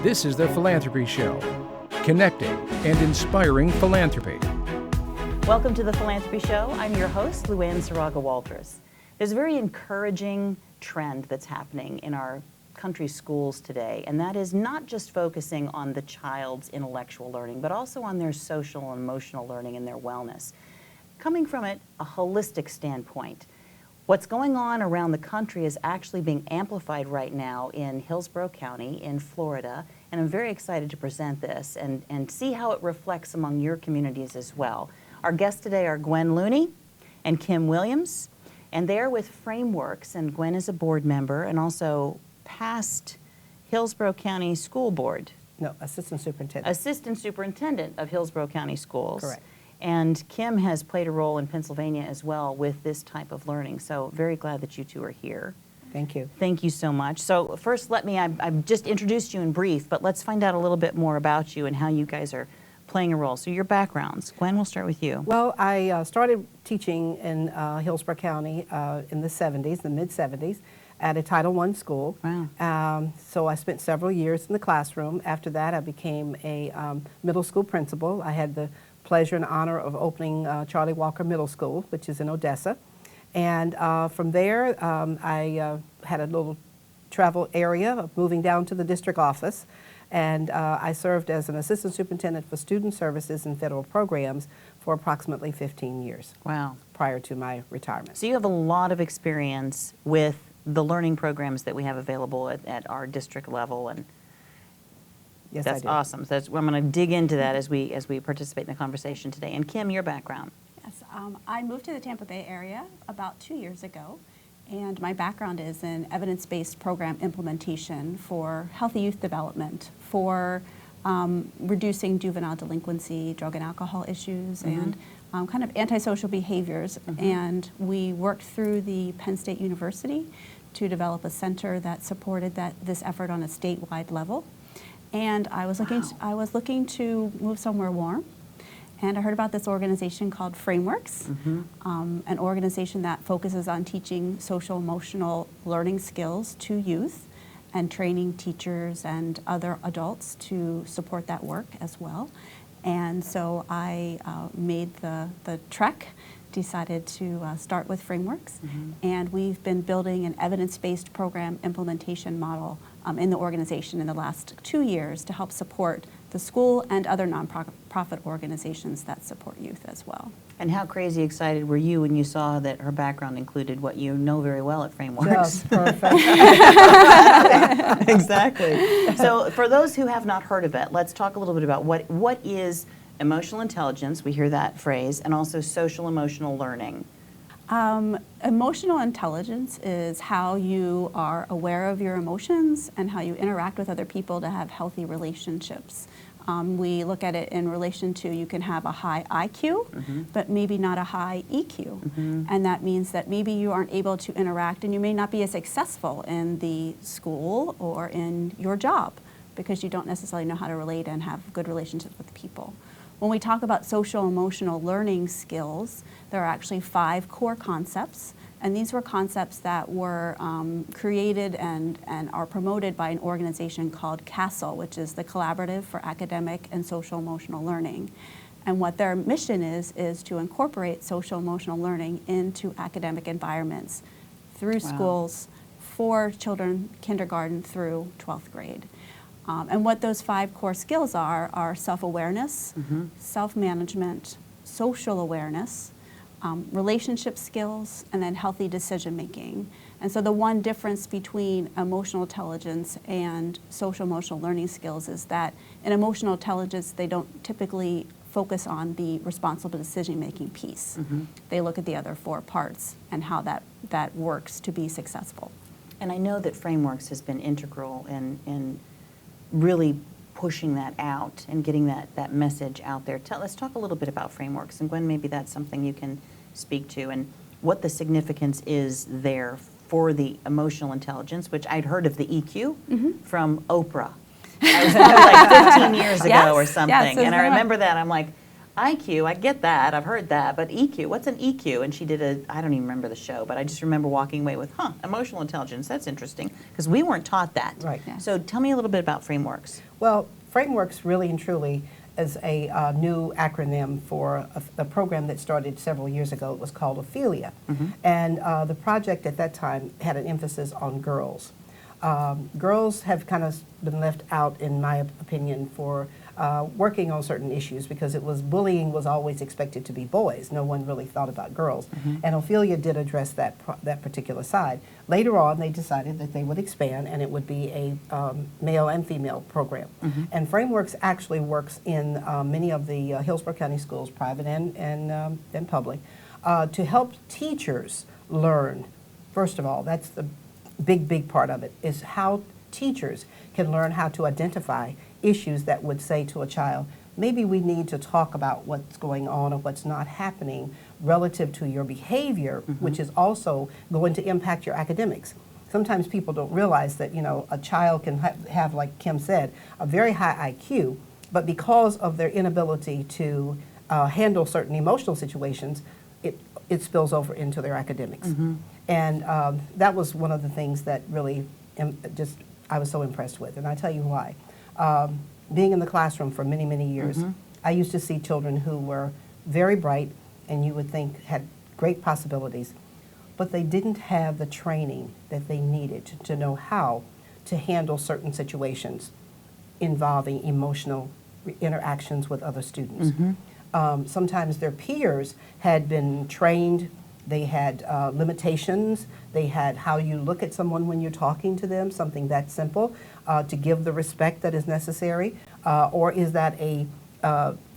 This is the Philanthropy Show, connecting and inspiring philanthropy. Welcome to the Philanthropy Show. I'm your host, Luann Saraga-Walters. There's a very encouraging trend that's happening in our country's schools today, and that is not just focusing on the child's intellectual learning, but also on their social and emotional learning and their wellness. Coming from it, a holistic standpoint. What's going on around the country is actually being amplified right now in Hillsborough County in Florida, and I'm very excited to present this and see how it reflects among your communities as well. Our guests today are Gwen Luney and Kim Williams, and they're with Frameworks, and Gwen is a board member and also past Hillsborough County School Board. No, Assistant Superintendent. Assistant Superintendent of Hillsborough County Schools. Correct. And Kim has played a role in Pennsylvania as well with this type of learning. So very glad that you two are here. Thank you. Thank you so much. So first, I've just introduced you in brief, but let's find out a little bit more about you and how you guys are playing a role. So your backgrounds. Gwen, we'll start with you. Well, I started teaching in Hillsborough County in the 70s, the mid-70s, at a Title I school. Wow. So I spent several years in the classroom. After that, I became a middle school principal. I had the pleasure and honor of opening Charlie Walker Middle School, which is in Odessa. And from there, I had a little travel area of moving down to the district office. And I served as an assistant superintendent for student services and federal programs for approximately 15 years. Wow. Prior to my retirement. So you have a lot of experience with the learning programs that we have available at our district level, and Yes, that's I do. awesome. So I'm going to dig into that as we participate in the conversation today. And Kim, your background. Yes, I moved to the Tampa Bay area about 2 years ago, and my background is in evidence-based program implementation for healthy youth development, for reducing juvenile delinquency, drug and alcohol issues, and kind of antisocial behaviors. And we worked through the Penn State University to develop a center that supported this effort on a statewide level. And I was looking to move somewhere warm, and I heard about this organization called Frameworks, an organization that focuses on teaching social emotional learning skills to youth and training teachers and other adults to support that work as well. And so I made the trek, decided to start with Frameworks, and we've been building an evidence-based program implementation model in the organization in the last 2 years to help support the school and other nonprofit organizations that support youth as well. And how crazy excited were you when you saw that her background included what you know very well at Frameworks? Just perfect. Exactly. So for those who have not heard of it, let's talk a little bit about what is emotional intelligence, we hear that phrase, and also social emotional learning. Emotional intelligence is how you are aware of your emotions and how you interact with other people to have healthy relationships. We look at it in relation to you can have a high IQ, but maybe not a high EQ. And that means that maybe you aren't able to interact and you may not be as successful in the school or in your job because you don't necessarily know how to relate and have good relationships with people. When we talk about social emotional learning skills, there are actually 5 core concepts, and these were concepts that were created and are promoted by an organization called CASEL, which is the Collaborative for Academic and Social Emotional Learning. And what their mission is to incorporate social emotional learning into academic environments through schools for children kindergarten through 12th grade. And what those 5 core skills are self-awareness, self-management, social awareness, relationship skills, and then healthy decision-making. And so the one difference between emotional intelligence and social emotional learning skills is that in emotional intelligence, they don't typically focus on the responsible decision-making piece. They look at the other 4 parts and how that works to be successful. And I know that Frameworks has been integral in really pushing that out and getting that message out there. Let's talk a little bit about Frameworks, and Gwen, maybe that's something you can speak to, and what the significance is there for the emotional intelligence, which I'd heard of the EQ from Oprah. I was probably like 15 years ago or something, and I remember that. I'm like, IQ, I get that, I've heard that, but EQ, what's an EQ? And she did I don't even remember the show, but I just remember walking away with, emotional intelligence, that's interesting, because we weren't taught that. Right. Yeah. So tell me a little bit about frameworks. Well, frameworks really and truly is a new acronym for a program that started several years ago. It was called Ophelia. And the project at that time had an emphasis on girls. Girls have kind of been left out, in my opinion, for working on certain issues, because bullying was always expected to be boys. No one really thought about girls. And Ophelia did address that particular side. Later on, they decided that they would expand, and it would be a male and female program. And Frameworks actually works in many of the Hillsborough County schools, private and public, to help teachers learn. First of all, that's the big part of it, is how teachers can learn how to identify issues that would say to a child, maybe we need to talk about what's going on or what's not happening relative to your behavior, which is also going to impact your academics. Sometimes people don't realize that, a child can have, like Kim said, a very high IQ, but because of their inability to handle certain emotional situations, it spills over into their academics. And that was one of the things that really I was so impressed with, and I tell you why. Being in the classroom for many, many years, I used to see children who were very bright and you would think had great possibilities, but they didn't have the training that they needed to know how to handle certain situations involving emotional interactions with other students. Sometimes their peers had been trained. They had limitations. They had how you look at someone when you're talking to them, something that simple, to give the respect that is necessary. Or is that a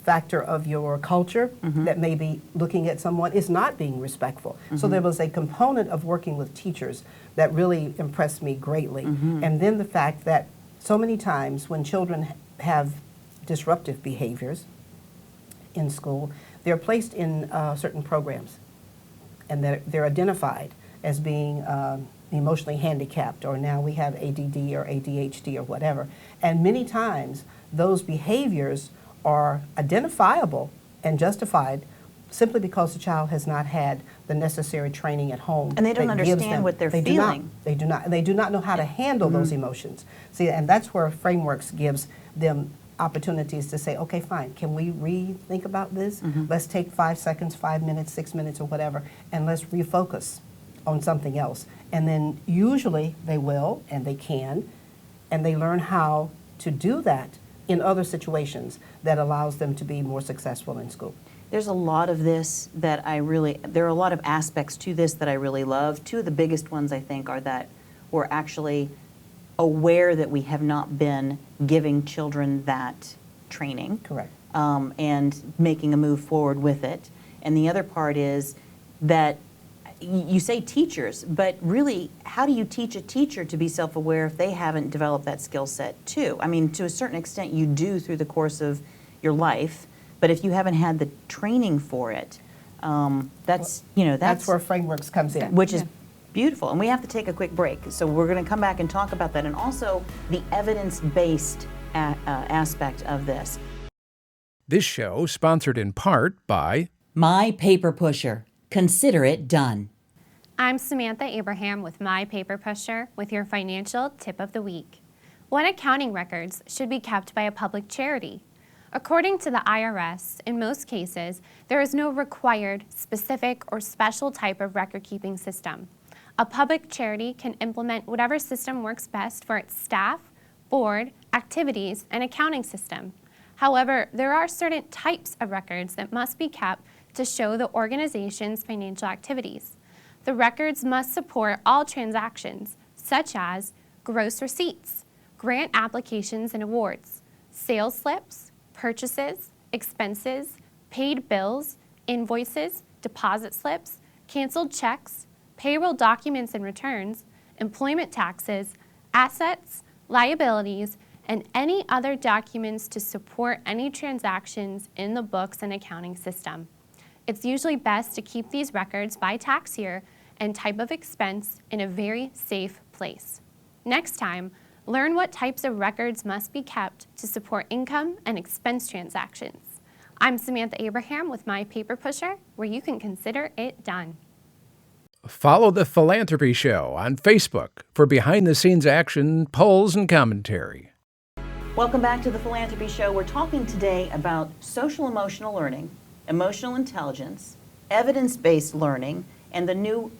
factor of your culture that maybe looking at someone is not being respectful? So there was a component of working with teachers that really impressed me greatly. And then the fact that so many times when children have disruptive behaviors in school, they're placed in certain programs, and they're identified as being emotionally handicapped, or now we have ADD or ADHD or whatever. And many times those behaviors are identifiable and justified simply because the child has not had the necessary training at home. And they don't that gives understand them- what they're they feeling. They do not know how to handle those emotions. See, and that's where Frameworks gives them opportunities to say, okay, fine, can we rethink about this? Let's take 5 seconds, 5 minutes, 6 minutes, or whatever, and let's refocus on something else. And then usually they will, and they can, and they learn how to do that in other situations that allows them to be more successful in school. There's a lot of this that there are a lot of aspects to this that I really love. Two of the biggest ones, I think, are that we're actually aware that we have not been giving children that training. Correct. And making a move forward with it. And the other part is that you say teachers, but really, how do you teach a teacher to be self-aware if they haven't developed that skill set too? I mean, to a certain extent you do through the course of your life, but if you haven't had the training for it, that's where Frameworks comes in. which is beautiful. And we have to take a quick break. So we're going to come back and talk about that, and also the evidence-based aspect of this. This show sponsored in part by My Paper Pusher. Consider it done. I'm Samantha Abraham with My Paper Pusher with your financial tip of the week. What accounting records should be kept by a public charity? According to the IRS, in most cases, there is no required, specific, or special type of record-keeping system. A public charity can implement whatever system works best for its staff, board, activities, and accounting system. However, there are certain types of records that must be kept to show the organization's financial activities. The records must support all transactions, such as gross receipts, grant applications and awards, sales slips, purchases, expenses, paid bills, invoices, deposit slips, canceled checks, payroll documents and returns, employment taxes, assets, liabilities, and any other documents to support any transactions in the books and accounting system. It's usually best to keep these records by tax year and type of expense in a very safe place. Next time, learn what types of records must be kept to support income and expense transactions. I'm Samantha Abraham with My Paper Pusher, where you can consider it done. Follow The Philanthropy Show on Facebook for behind-the-scenes action, polls, and commentary. Welcome back to the Philanthropy Show. We're talking today about social emotional learning, emotional intelligence, evidence-based learning, and the new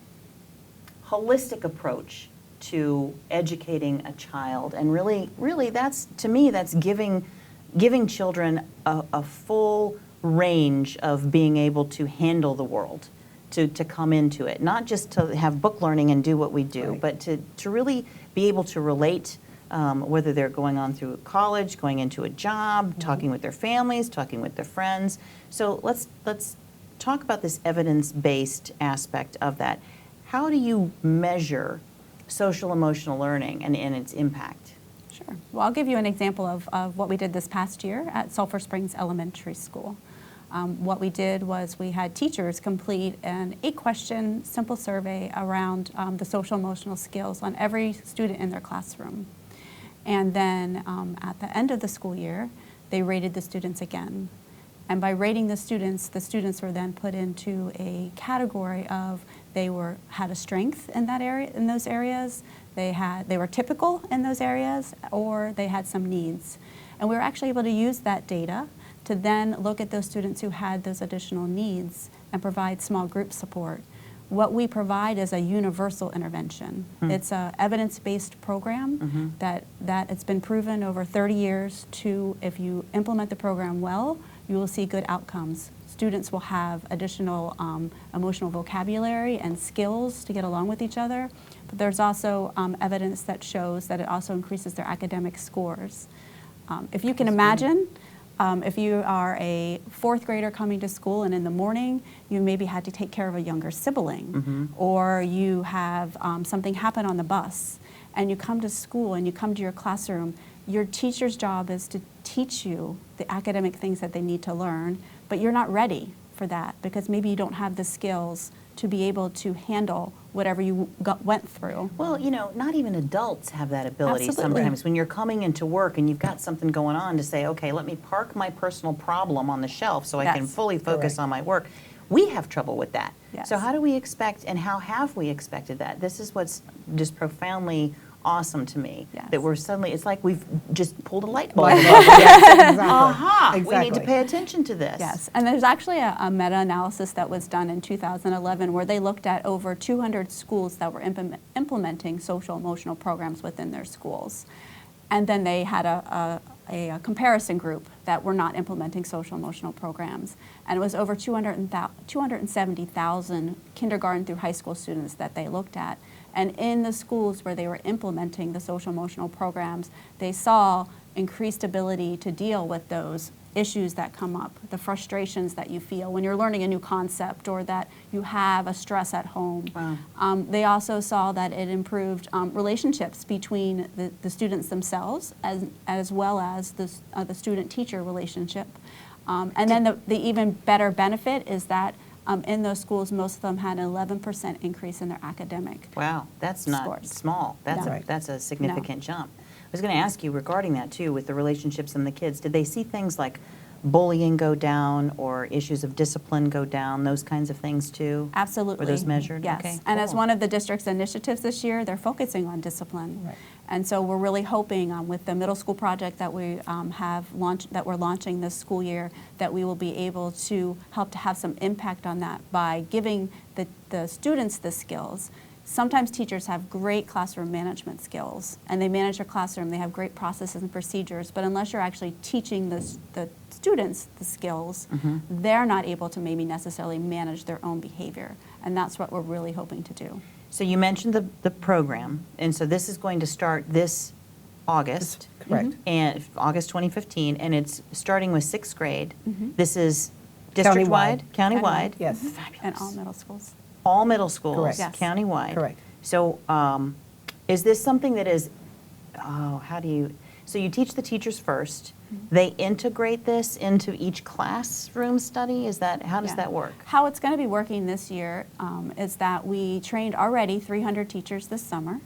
holistic approach to educating a child. And really, that's, to me, that's giving children a full range of being able to handle the world, to come into it, not just to have book learning and do what we do, Right. but to really be able to relate, whether they're going on through college, going into a job, talking with their families, talking with their friends. So let's talk about this evidence-based aspect of that. How do you measure social emotional learning and its impact? Sure. Well, I'll give you an example of what we did this past year at Sulphur Springs Elementary School. What we did was we had teachers complete an 8-question simple survey around the social emotional skills on every student in their classroom. And then at the end of the school year, they rated the students again. And by rating the students were then put into a category of they had a strength in that area, in those areas, they were typical in those areas, or they had some needs. And we were actually able to use that data to then look at those students who had those additional needs and provide small group support. What we provide is a universal intervention. It's an evidence-based program that it's been proven over 30 years to, if you implement the program well, you will see good outcomes. Students will have additional emotional vocabulary and skills to get along with each other, but there's also evidence that shows that it also increases their academic scores. If you can imagine, if you are a 4th grader coming to school and in the morning you maybe had to take care of a younger sibling, or you have something happen on the bus, and you come to school and you come to your classroom, your teacher's job is to teach you the academic things that they need to learn, but you're not ready for that because maybe you don't have the skills to be able to handle whatever you went through. Well, you know, not even adults have that ability Absolutely. sometimes. When you're coming into work and you've got something going on, to say, okay, let me park my personal problem on the shelf so I can Yes. fully focus Correct. on my work. We have trouble with that. Yes. So how do we expect, and how have we expected that? This is what's just profoundly awesome to me. Yes. That we're suddenly, it's like we've just pulled a light bulb. Light above bulb, it. yes, exactly. Aha! We need to Exactly. pay attention to this. Yes, and there's actually a meta-analysis that was done in 2011 where they looked at over 200 schools that were implementing social emotional programs within their schools. And then they had a comparison group that were not implementing social emotional programs. And it was over 270,000 kindergarten through high school students that they looked at. And in the schools where they were implementing the social emotional programs, they saw increased ability to deal with those issues that come up, the frustrations that you feel when you're learning a new concept or that you have a stress at home. Wow. They also saw that it improved relationships between the students themselves as well as the student-teacher relationship. And then the even better benefit is that in those schools, most of them had an 11% increase in their academic. Wow, that's not Scores. small. That's No. a, that's a significant jump. I was going to ask you regarding that too, with the relationships and the kids. Did they see things like bullying go down or issues of discipline go down, those kinds of things too? Absolutely. Were those measured? Yes. Okay, And as cool. one of the district's initiatives this year, they're focusing on discipline. Right. And so we're really hoping with the middle school project that we that we're launching this school year, that we will be able to help to have some impact on that by giving the students the skills. Sometimes teachers have great classroom management skills, and they manage their classroom, they have great processes and procedures, but unless you're actually teaching the students the skills, they're not able to maybe necessarily manage their own behavior. And that's what we're really hoping to do. So you mentioned the program, and so this is going to start this August. Correct. And August 2015, and it's starting with 6th grade. This is district-wide? Countywide? Yes. Fabulous. And all middle schools. All middle schools? Correct. Yes. Countywide? Correct. So is this something that is, how do you, so you teach the teachers first, they integrate this into each classroom study? Is that, how does Yeah. that work? How it's going to be working this year is that we trained already 300 teachers this summer.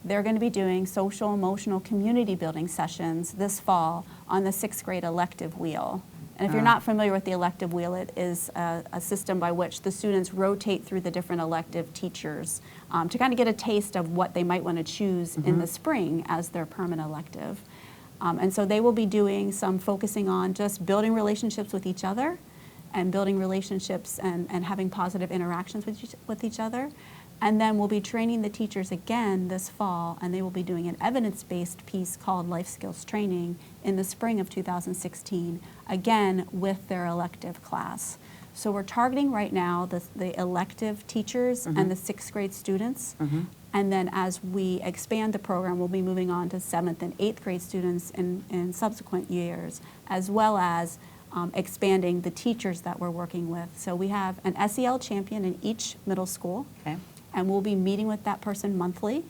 They're going to be doing social emotional community building sessions this fall on the 6th grade elective wheel. And if you're not familiar with the elective wheel, it is a system by which the students rotate through the different elective teachers to kind of get a taste of what they might want to choose in the spring as their permanent elective. And so they will be doing some focusing on just building relationships with each other and building relationships and having positive interactions with each other. And then we'll be training the teachers again this fall, and they will be doing an evidence-based piece called Life Skills Training in the spring of 2016, again with their elective class. So we're targeting right now the elective teachers and the 6th grade students. And then as we expand the program, we'll be moving on to 7th and 8th grade students in subsequent years, as well as expanding the teachers that we're working with. So we have an SEL champion in each middle school. Okay. And we'll be meeting with that person monthly.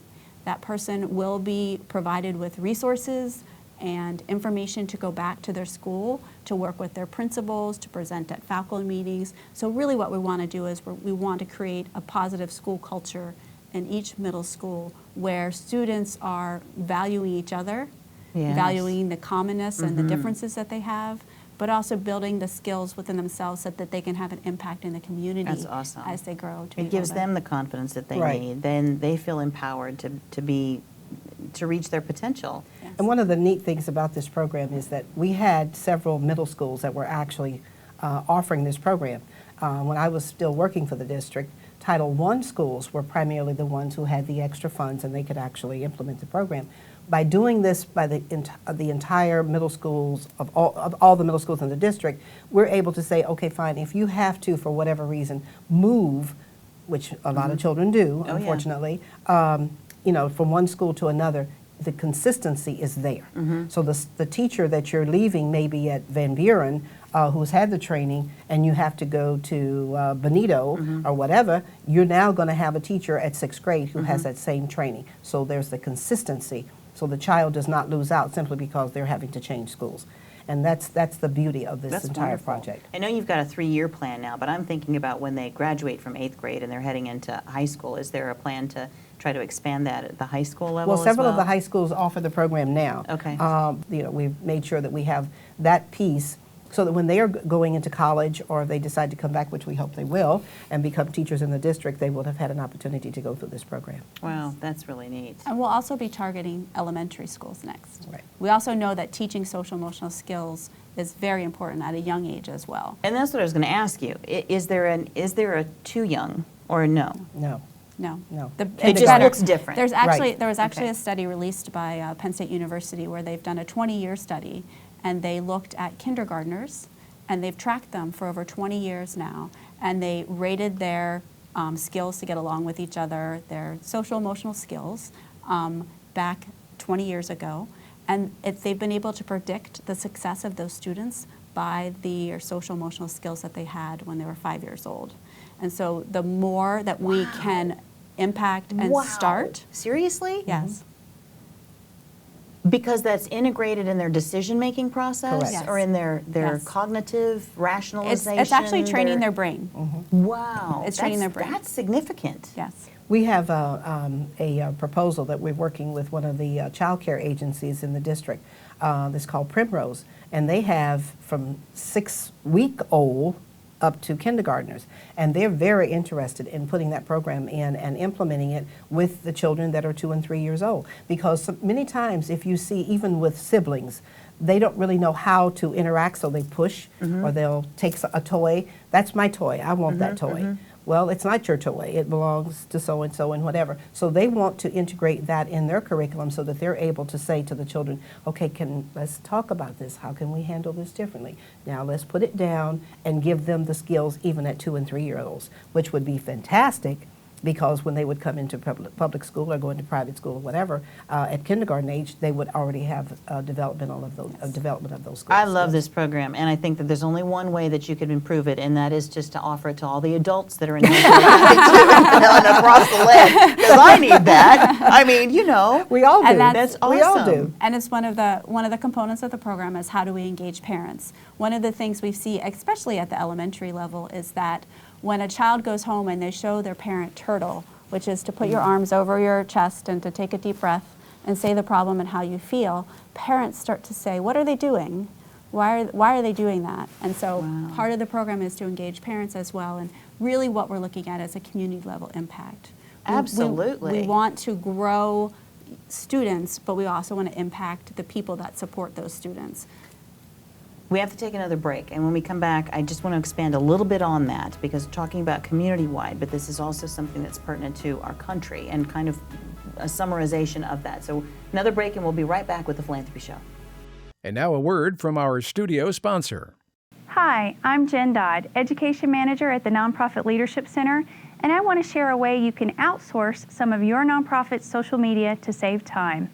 That person will be provided with resources and information to go back to their school, to work with their principals, to present at faculty meetings. So really what we want to do is we want to create a positive school culture in each middle school where students are valuing each other, Yes. valuing the commonness and the differences that they have, but also building the skills within themselves so that they can have an impact in the community That's awesome. as they grow. To be It gives a little them the confidence that they Right. need. Then they feel empowered to reach their potential. bit- And one of the neat things about this program is that we had several middle schools that were actually offering this program. When I was still working for the district, Title I schools were primarily the ones who had the extra funds and they could actually implement the program. By doing this by the entire middle schools, of all the middle schools in the district, we're able to say, okay, fine, if you have to, for whatever reason, move, which a lot of children do, Oh, yeah. unfortunately, from one school to another, the consistency is there. So the teacher that you're leaving maybe at Van Buren, who's had the training, and you have to go to Benito or whatever, you're now going to have a teacher at 6th grade who has that same training. So there's the consistency. So the child does not lose out simply because they're having to change schools. And that's the beauty of this That's entire wonderful. project. I know you've got a 3-year plan now, but I'm thinking about when they graduate from 8th grade and they're heading into high school. Is there a plan to try to expand that at the high school level Well, several as of the high schools offer the program now. Okay. We've made sure that we have that piece so that when they are going into college or if they decide to come back, which we hope they will, and become teachers in the district, they will have had an opportunity to go through this program. Wow, that's really neat. And we'll also be targeting elementary schools next. Right. We also know that teaching social emotional skills is very important at a young age as well. And that's what I was going to ask you. Is there a too young or a no? No. No. No. It just looks different. There was actually Okay. a study released by Penn State University where they've done a 20-year study, and they looked at kindergartners, and they've tracked them for over 20 years now, and they rated their skills to get along with each other, their social emotional skills, back 20 years ago, and they've been able to predict the success of those students by the social emotional skills that they had when they were 5 years old. And so the more that we can impact and start. Seriously? Yes. Because that's integrated in their decision-making process? Correct. Yes. Or in their Yes. cognitive rationalization? It's actually training their brain. Wow. It's training their brain. That's significant. Yes. We have a proposal that we're working with one of the child care agencies in the district. That's called Primrose. And they have from 6-week-old up to kindergartners. And they're very interested in putting that program in and implementing it with the children that are 2 and 3 years old. Because many times if you see, even with siblings, they don't really know how to interact, so they push or they'll take a toy. That's my toy. I want that toy. Well, it's not your toy. It belongs to so-and-so and whatever. So they want to integrate that in their curriculum so that they're able to say to the children, okay, let's talk about this. How can we handle this differently? Now let's put it down and give them the skills even at 2 and 3 year olds, which would be fantastic because when they would come into public school or go into private school or whatever, at kindergarten age, they would already have development of those skills. I love this program, and I think that there's only one way that you could improve it, and that is just to offer it to all the adults that are in here and across the lead, because I need that. I mean, We all do. And that's awesome. We all do. And it's one of the components of the program is how do we engage parents. One of the things we see, especially at the elementary level, is that when a child goes home and they show their parent turtle, which is to put your arms over your chest and to take a deep breath and say the problem and how you feel, parents start to say, what are they doing? Why are they doing that? And so part of the program is to engage parents as well, and really what we're looking at is a community level impact. Absolutely. We want to grow students, but we also want to impact the people that support those students. We have to take another break, and when we come back, I just want to expand a little bit on that, because talking about community-wide, but this is also something that's pertinent to our country and kind of a summarization of that. So another break, and we'll be right back with the Philanthropy Show. And now a word from our studio sponsor. Hi, I'm Jen Dodd, Education Manager at the Nonprofit Leadership Center, and I want to share a way you can outsource some of your nonprofit's social media to save time.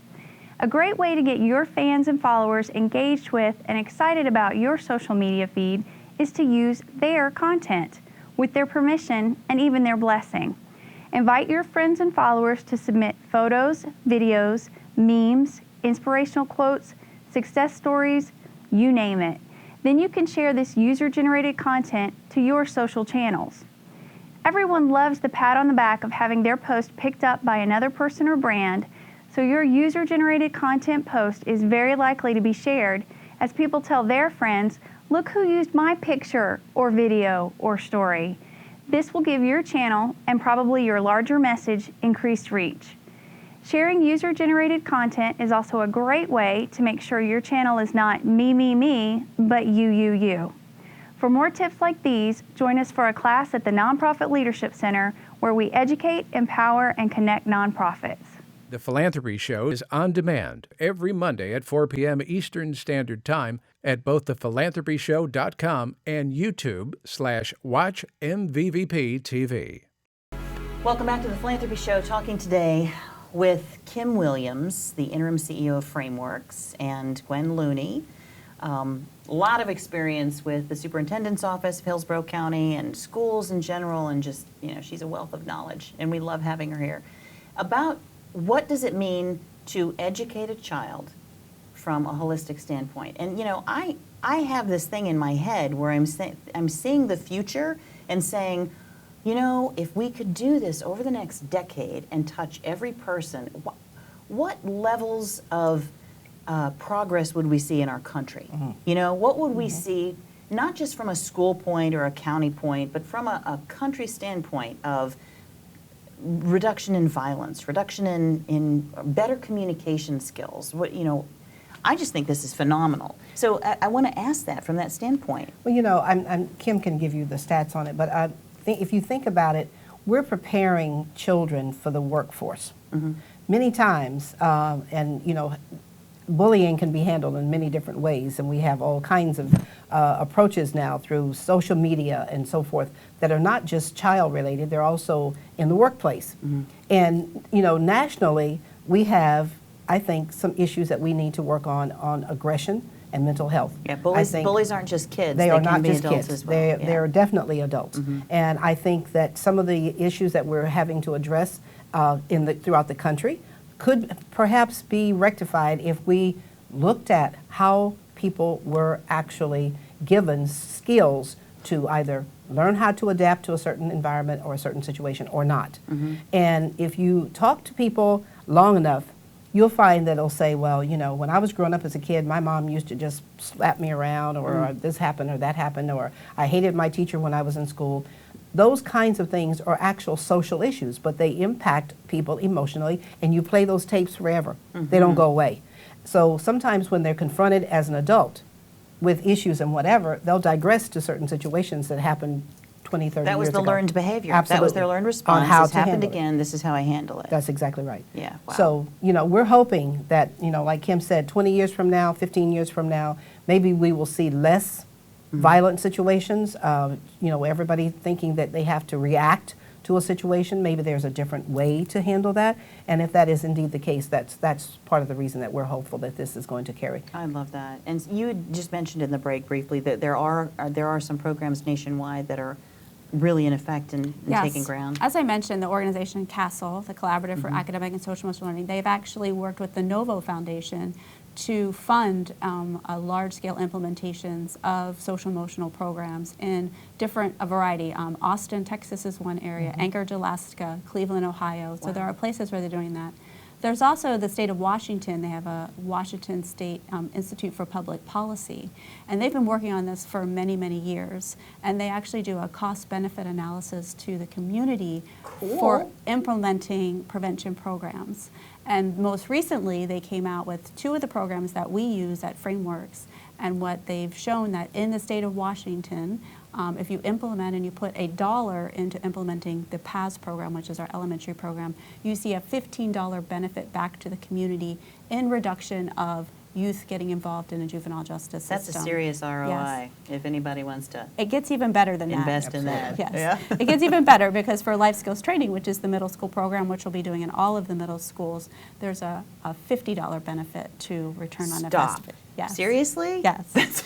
A great way to get your fans and followers engaged with and excited about your social media feed is to use their content with their permission and even their blessing. Invite your friends and followers to submit photos, videos, memes, inspirational quotes, success stories, you name it. Then you can share this user-generated content to your social channels. Everyone loves the pat on the back of having their post picked up by another person or brand, so your user-generated content post is very likely to be shared as people tell their friends, look who used my picture or video or story. This will give your channel and probably your larger message increased reach. Sharing user-generated content is also a great way to make sure your channel is not me, but you. For more tips like these, join us for a class at the Nonprofit Leadership Center where we educate, empower, and connect nonprofits. The Philanthropy Show is on demand every Monday at 4 p.m. Eastern Standard Time at both thephilanthropyshow.com and YouTube/WatchMVVP TV. Welcome back to the Philanthropy Show, talking today with Kim Williams, the Interim CEO of Frameworks, and Gwen Luney. A lot of experience with the Superintendent's Office of Hillsborough County and schools in general, and just, she's a wealth of knowledge, and we love having her here. About what does it mean to educate a child from a holistic standpoint? And, I have this thing in my head where I'm seeing the future and saying, if we could do this over the next decade and touch every person, what levels of progress would we see in our country? What would we see, not just from a school point or a county point, but from a country standpoint of reduction in violence, reduction in better communication skills? I just think this is phenomenal. So I want to ask that from that standpoint. Well, Kim can give you the stats on it, but if you think about it, we're preparing children for the workforce. Many times, bullying can be handled in many different ways, and we have all kinds of approaches now through social media and so forth that are not just child related, they're also in the workplace. And nationally, we have, I think, some issues that we need to work on aggression and mental health. Yeah, bullies aren't just kids. They are not can be just adults kids. as well. They're definitely adults. And I think that some of the issues that we're having to address throughout the country could perhaps be rectified if we looked at how people were actually given skills to either learn how to adapt to a certain environment or a certain situation or not. And if you talk to people long enough, you'll find that they'll say, well, when I was growing up as a kid, my mom used to just slap me around, or this happened or that happened, or I hated my teacher when I was in school. Those kinds of things are actual social issues, but they impact people emotionally, and you play those tapes forever. They don't go away. So sometimes when they're confronted as an adult with issues and whatever, they'll digress to certain situations that happened 20, 30 years ago. That was the learned behavior. Absolutely. That was their learned response. On how this to happened handle it. again, this is how I handle it. That's exactly right. Yeah, wow. So, we're hoping that, like Kim said, 20 years from now, 15 years from now, maybe we will see less violent situations. Everybody thinking that they have to react to a situation. Maybe there's a different way to handle that. And if that is indeed the case, that's part of the reason that we're hopeful that this is going to carry. I love that. And you had just mentioned in the break briefly that there are some programs nationwide that are really in effect and taking ground. As I mentioned, the organization CASTLE, the Collaborative for Academic and Social Emotional Learning, they've actually worked with the Novo Foundation to fund a large-scale implementations of social emotional programs in a variety. Austin, Texas is one area, Anchorage, Alaska, Cleveland, Ohio. So there are places where they're doing that. There's also the state of Washington. They have a Washington State Institute for Public Policy, and they've been working on this for many, many years. And they actually do a cost-benefit analysis to the community for implementing prevention programs. And most recently, they came out with 2 of the programs that we use at Frameworks. And what they've shown that in the state of Washington, if you implement and you put $1 into implementing the PAS program, which is our elementary program, you see a $15 benefit back to the community in reduction of youth getting involved in a juvenile justice system. That's a serious ROI Yes. if anybody wants to It gets even better than that. invest in that. Yes. Yeah. It gets even better because for life skills training, which is the middle school program, which we'll be doing in all of the middle schools, there's a $50 benefit to return on Stop. investment. Yes. Seriously? Yes. That's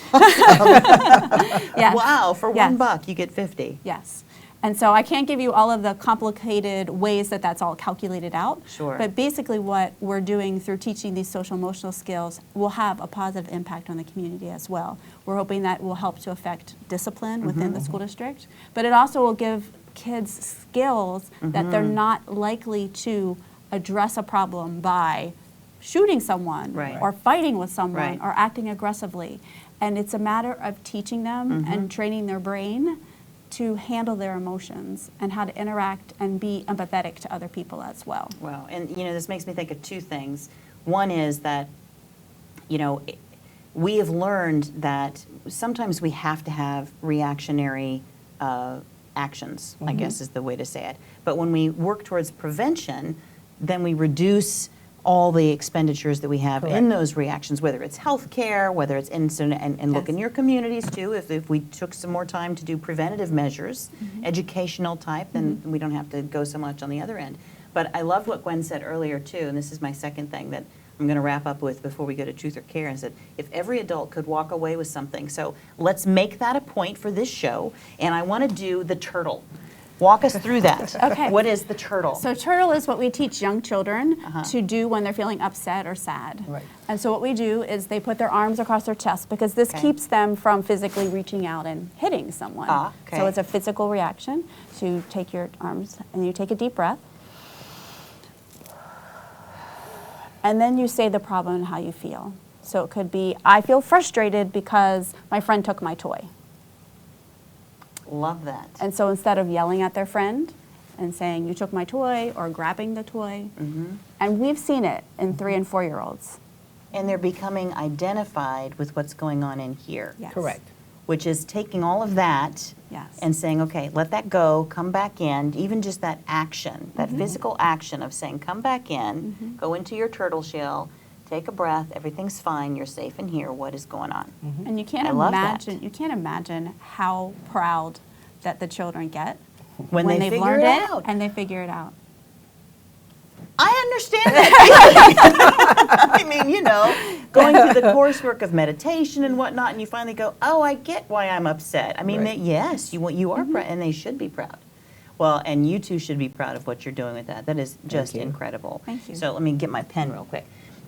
Yes. wow, for Yes. $1 you get 50. Yes. And so I can't give you all of the complicated ways that that's all calculated out. Sure. But basically what we're doing through teaching these social emotional skills will have a positive impact on the community as well. We're hoping that will help to affect discipline within the school district, but it also will give kids skills that they're not likely to address a problem by shooting someone Right. or fighting with someone Right. or acting aggressively. And it's a matter of teaching them and training their brain to handle their emotions and how to interact and be empathetic to other people as well. Wow. And, you know, this makes me think of 2 things. One is that, you know, we have learned that sometimes we have to have reactionary actions, I guess is the way to say it. But when we work towards prevention, then we reduce all the expenditures that we have in those reactions, whether it's health care, whether it's incident, and look in your communities too, if we took some more time to do preventative measures, educational type, then we don't have to go so much on the other end. But I loved what Gwen said earlier too, and this is my second thing that I'm going to wrap up with before we go to Truth or Care, and said, if every adult could walk away with something. So let's make that a point for this show, and I want to do the turtle. Walk us through that. Okay. What is the turtle? So turtle is what we teach young children to do when they're feeling upset or sad. Right. And so what we do is they put their arms across their chest because this keeps them from physically reaching out and hitting someone. Okay. So it's a physical reaction. So you take your arms and you take a deep breath. And then you say the problem and how you feel. So it could be, I feel frustrated because my friend took my toy. Love that. And so instead of yelling at their friend and saying, you took my toy, or grabbing the toy, and we've seen it in 3- and 4-year-olds. And they're becoming identified with what's going on in here. Yes. Correct. Which is taking all of that Yes. and saying, okay, let that go, come back in, even just that action, that physical action of saying, come back in, go into your turtle shell, take a breath, everything's fine, you're safe in here, what is going on? And you can't I love that. imagine how proud that the children get When they they've figure learned it it out. and they figure it out. I understand that. I mean, you know, going through the coursework of meditation and whatnot, and you finally go, oh, I get why I'm upset. I mean, Right. yes, you are proud, and they should be proud. Well, and you two should be proud of what you're doing with that. That is just you. incredible. Thank you. So let me get my pen real quick.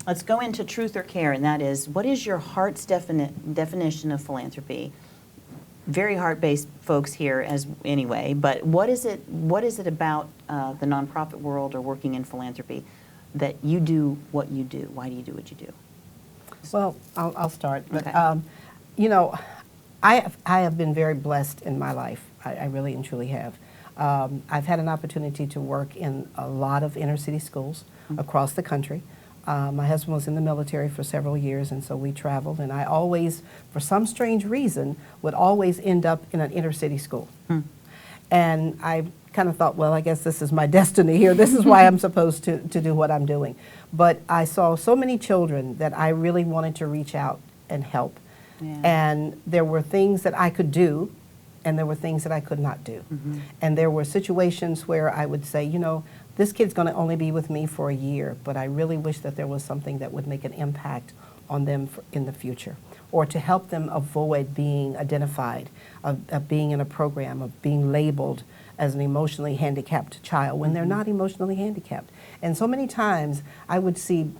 Let's go into Truth or Care, and that is, what is your heart's definition of philanthropy? Very heart-based folks here, as anyway. But what is it? What is it about the nonprofit world or working in philanthropy that you do what you do? Why do you do what you do? Well, I'll start. But, Okay. you know, I have been very blessed in my life. I really and truly have. I've had an opportunity to work in a lot of inner city schools across the country. My husband was in the military for several years, and so we traveled, and I always, for some strange reason, would always end up in an inner city school. And I kind of thought, well, I guess this is my destiny here. This is why I'm supposed to do what I'm doing. But I saw so many children that I really wanted to reach out and help. Yeah. And there were things that I could do, and there were things that I could not do. And there were situations where I would say, you know, this kid's going to only be with me for a year, but I really wish that there was something that would make an impact on them in the future, or to help them avoid being identified, of being in a program, of being labeled as an emotionally handicapped child when they're not emotionally handicapped. And so many times I would see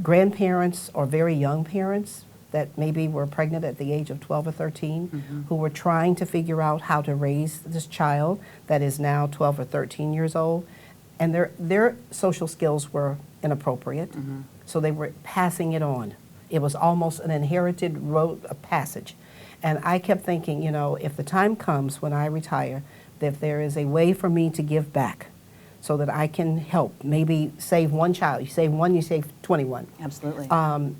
grandparents or very young parents that maybe were pregnant at the age of 12 or 13 who were trying to figure out how to raise this child that is now 12 or 13 years old. and their social skills were inappropriate, so they were passing it on. It was almost an inherited road of passage. And I kept thinking, if the time comes when I retire, that there is a way for me to give back so that I can help, maybe save one child. You save one, you save 21. Absolutely.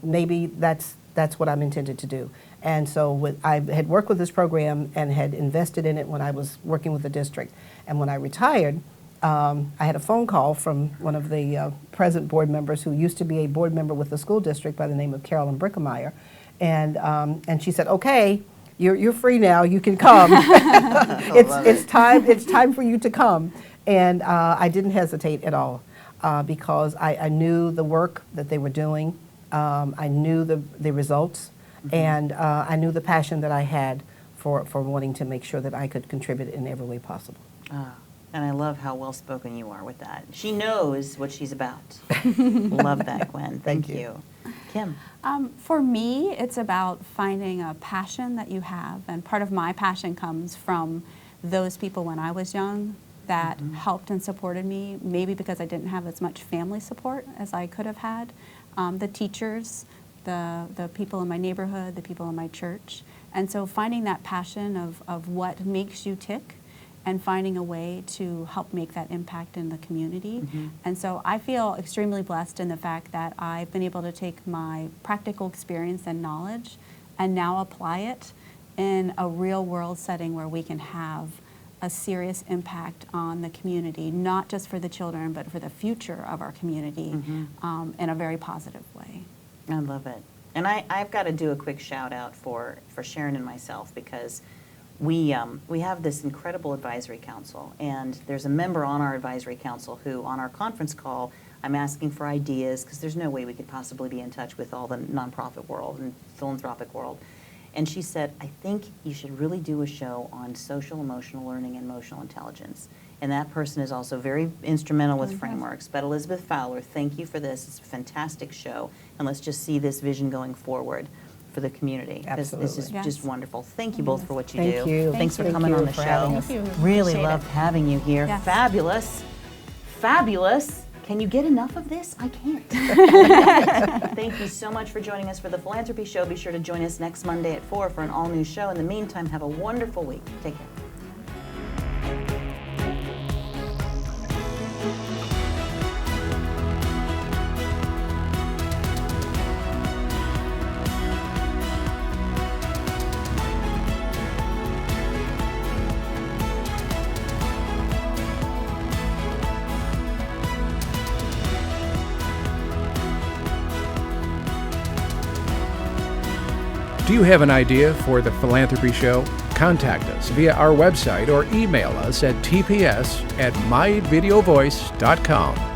Maybe that's what I'm intended to do. And so I had worked with this program and had invested in it when I was working with the district. And when I retired, I had a phone call from one of the present board members who used to be a board member with the school district by the name of Carolyn Brickemeyer. And she said, okay, you're free now, you can come. It's time for you to come. And I didn't hesitate at all because I knew the work that they were doing. I knew the results, and I knew the passion that I had for wanting to make sure that I could contribute in every way possible. And I love how well-spoken you are with that. She knows what she's about. Love that, Gwen. Thank you. Kim? For me, it's about finding a passion that you have, and part of my passion comes from those people when I was young that helped and supported me, maybe because I didn't have as much family support as I could have had. The teachers, the people in my neighborhood, the people in my church. And so finding that passion of what makes you tick and finding a way to help make that impact in the community. And so I feel extremely blessed in the fact that I've been able to take my practical experience and knowledge and now apply it in a real world setting where we can have a serious impact on the community, not just for the children, but for the future of our community in a very positive way. I love it. And I've got to do a quick shout out for Sharon and myself, because we have this incredible advisory council, and there's a member on our advisory council who, on our conference call, I'm asking for ideas, because there's no way we could possibly be in touch with all the nonprofit world and philanthropic world. And she said, I think you should really do a show on social emotional learning and emotional intelligence. And that person is also very instrumental with frameworks. But Elizabeth Fowler, thank you for this. It's a fantastic show. And let's just see this vision going forward for the community. Because this is just wonderful. Thank you both for what you do. Thank you. Thanks for coming on the show. Thank you. Really Appreciate loved it. having you here. Yes. Fabulous. Fabulous. Can you get enough of this? I can't. Thank you so much for joining us for the Philanthropy Show. Be sure to join us next Monday at 4 for an all-new show. In the meantime, have a wonderful week. Take care. Do you have an idea for the Philanthropy Show? Contact us via our website or email us at tps@myvideovoice.com.